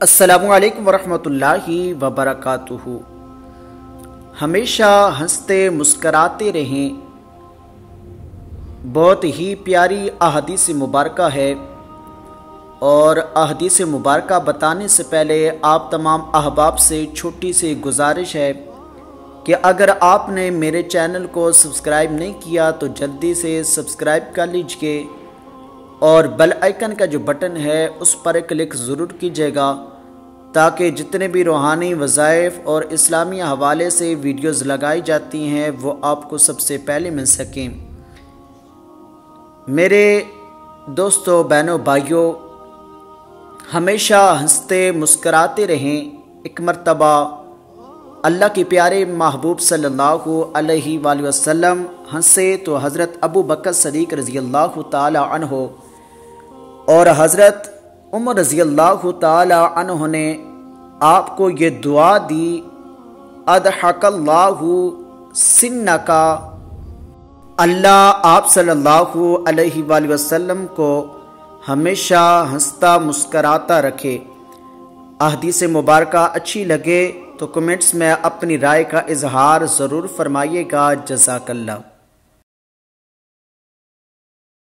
السلام علیکم ورحمۃ اللہ وبرکاتہ۔ ہمیشہ ہنستے مسکراتے رہیں، بہت ہی پیاری احادیث مبارکہ ہے، اور احادیث مبارکہ بتانے سے پہلے آپ تمام احباب سے چھوٹی سی گزارش ہے کہ اگر آپ نے میرے چینل کو سبسکرائب نہیں کیا تو جلدی سے سبسکرائب کر لیجئے، اور بیل آئیکن کا جو بٹن ہے اس پر کلک ضرور کیجیے گا تاکہ جتنے بھی روحانی وظائف اور اسلامی حوالے سے ویڈیوز لگائی جاتی ہیں وہ آپ کو سب سے پہلے مل سکیں۔ میرے دوستو، بہنوں، بھائیوں، ہمیشہ ہنستے مسکراتے رہیں۔ ایک مرتبہ اللہ کے پیارے محبوب صلی اللہ علیہ وآلہ وسلم ہنسے تو حضرت ابو بکر صدیق رضی اللہ تعالی عنہ اور حضرت عمر رضی اللہ تعالی عنہ نے آپ کو یہ دعا دی، اضحک اللہ سنکا، اللہ آپ صلی اللہ علیہ وآلہ وسلم کو ہمیشہ ہنستا مسکراتا رکھے۔ احادیث مبارکہ اچھی لگے تو کمنٹس میں اپنی رائے کا اظہار ضرور فرمائیے گا۔ جزاک اللہ۔